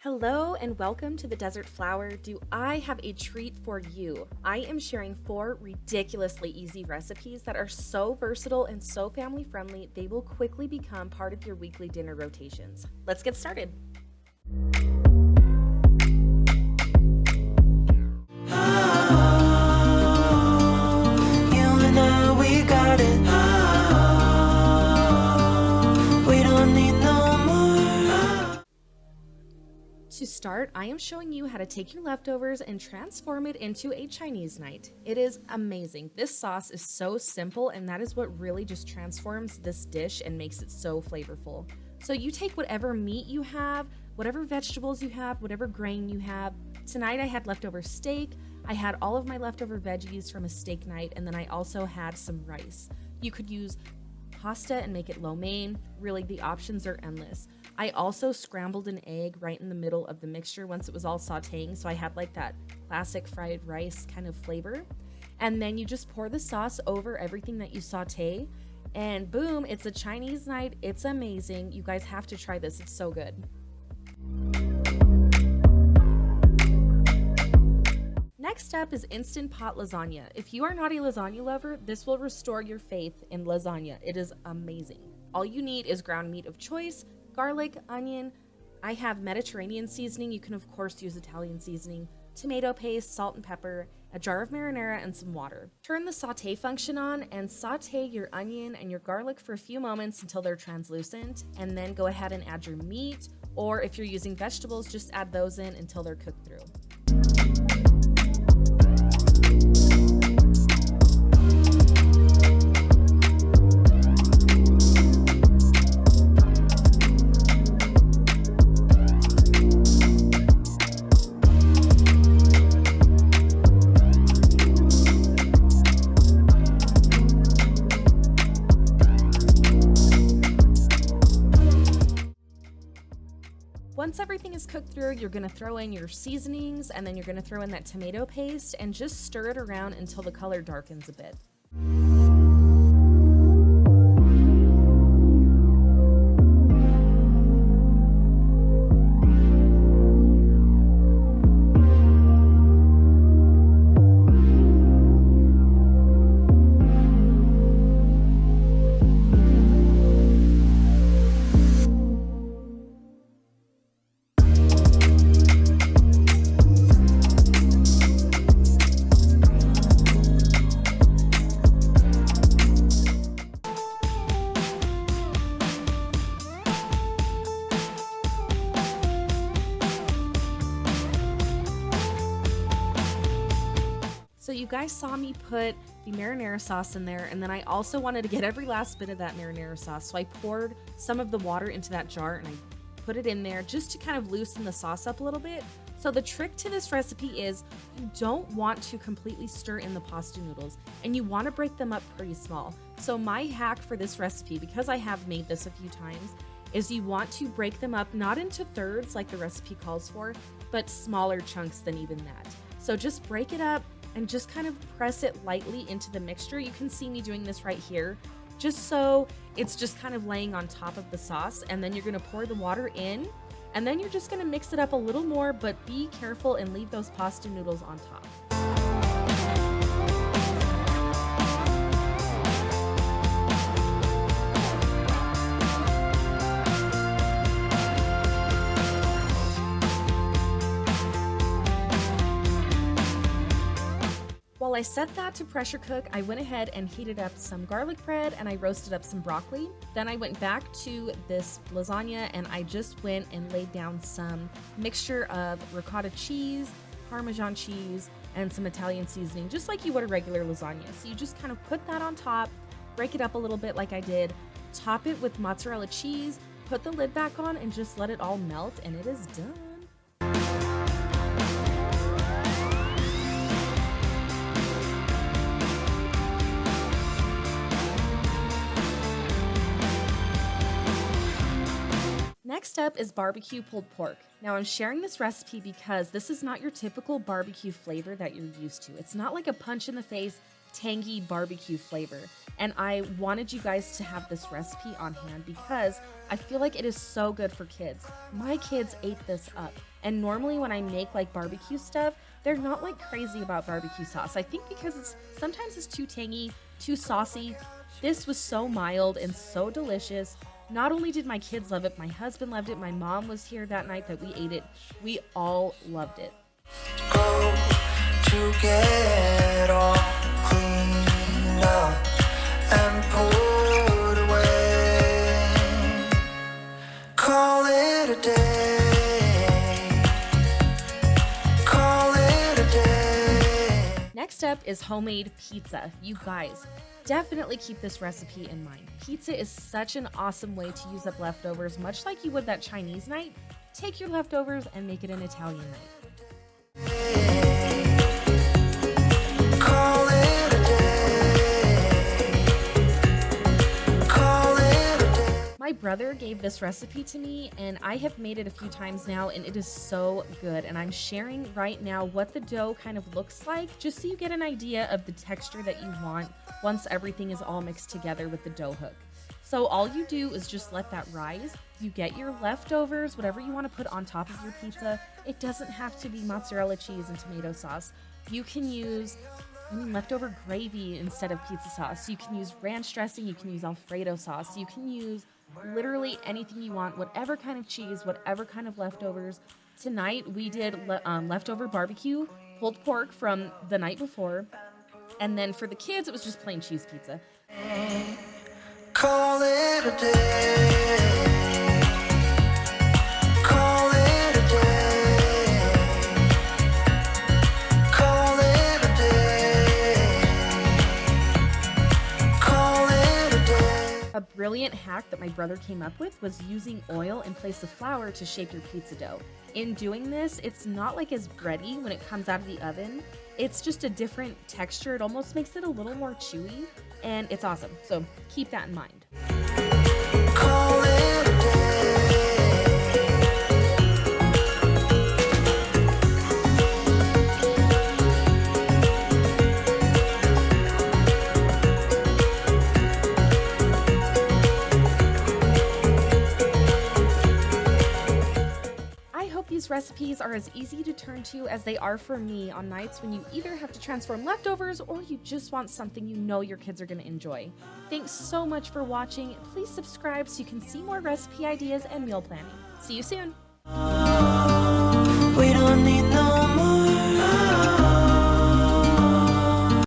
Hello and welcome to the Desert Flower. Do I have a treat for you? I am sharing 4 ridiculously easy recipes that are so versatile and so family friendly, they will quickly become part of your weekly dinner rotations. Let's get started. To start, I am showing you how to take your leftovers and transform it into a Chinese night. It is amazing. This sauce is so simple, and that is what really just transforms this dish and makes it so flavorful. So you take whatever meat you have, whatever vegetables you have, whatever grain you have. Tonight I had leftover steak, I had all of my leftover veggies from a steak night, and then I also had some rice. You could use pasta and make it lo mein. Really, the options are endless. I also scrambled an egg right in the middle of the mixture once it was all sauteing, so I had like that classic fried rice kind of flavor. And then you just pour the sauce over everything that you saute, and boom, it's a Chinese night. It's amazing. You guys have to try this. It's so good. Next up is instant pot lasagna. If you are not a lasagna lover, this will restore your faith in lasagna. It is amazing. All you need is ground meat of choice, garlic, onion. I have Mediterranean seasoning. You can of course use Italian seasoning, tomato paste, salt and pepper, a jar of marinara, and some water. Turn the saute function on and saute your onion and your garlic for a few moments until they're translucent, and then go ahead and add your meat, or if you're using vegetables, just add those in until they're cooked through. Once everything is cooked through, you're going to throw in your seasonings, and then you're going to throw in that tomato paste and just stir it around until the color darkens a bit. So you guys saw me put the marinara sauce in there, and then I also wanted to get every last bit of that marinara sauce. So I poured some of the water into that jar and I put it in there just to kind of loosen the sauce up a little bit. So the trick to this recipe is you don't want to completely stir in the pasta noodles, and you want to break them up pretty small. So my hack for this recipe, because I have made this a few times, is you want to break them up not into thirds like the recipe calls for, but smaller chunks than even that. So just break it up and just kind of press it lightly into the mixture. You can see me doing this right here, just so it's just kind of laying on top of the sauce. And then you're gonna pour the water in, and then you're just gonna mix it up a little more, but be careful and leave those pasta noodles on top. While I set that to pressure cook, I went ahead and heated up some garlic bread and I roasted up some broccoli. Then I went back to this lasagna and I just went and laid down some mixture of ricotta cheese, Parmesan cheese, and some Italian seasoning, just like you would a regular lasagna. So you just kind of put that on top, break it up a little bit like I did, top it with mozzarella cheese, put the lid back on, and just let it all melt, and it is done. Next up is barbecue pulled pork. Now I'm sharing this recipe because this is not your typical barbecue flavor that you're used to. It's not like a punch in the face. tangy barbecue flavor. And I wanted you guys to have this recipe on hand because I feel like it is so good for kids. My kids ate this up. And normally when I make like barbecue stuff, they're not like crazy about barbecue sauce. I think because sometimes it's too tangy, too saucy. This was so mild and so delicious. Not only did my kids love it, my husband loved it, my mom was here that night that we ate it. We all loved it. Go to get all cleaned up and put away. Call it a day. Call it a day. Next up is homemade pizza. You guys, definitely keep this recipe in mind. Pizza is such an awesome way to use up leftovers, much like you would that Chinese night. Take your leftovers and make it an Italian night. Call it a day. Call it a day. My brother gave this recipe to me and I have made it a few times now and it is so good. And I'm sharing right now what the dough kind of looks like just so you get an idea of the texture that you want once everything is all mixed together with the dough hook. So all you do is just let that rise. You get your leftovers, whatever you want to put on top of your pizza. It doesn't have to be mozzarella cheese and tomato sauce. You can use leftover gravy instead of pizza sauce. You can use ranch dressing. You can use Alfredo sauce. You can use literally anything you want, whatever kind of cheese, whatever kind of leftovers. Tonight we did leftover barbecue pulled pork from the night before. And then for the kids, it was just plain cheese pizza. Call it a day. Call it a day. Call it a day. Call it a day. A brilliant hack that my brother came up with was using oil in place of flour to shape your pizza dough. In doing this, it's not like as bready when it comes out of the oven. It's just a different texture. It almost makes it a little more chewy, and it's awesome. So keep that in mind. Call it a day. These recipes are as easy to turn to as they are for me on nights when you either have to transform leftovers or you just want something you know your kids are going to enjoy. Thanks so much for watching. Please subscribe so you can see more recipe ideas and meal planning. See you soon. We don't need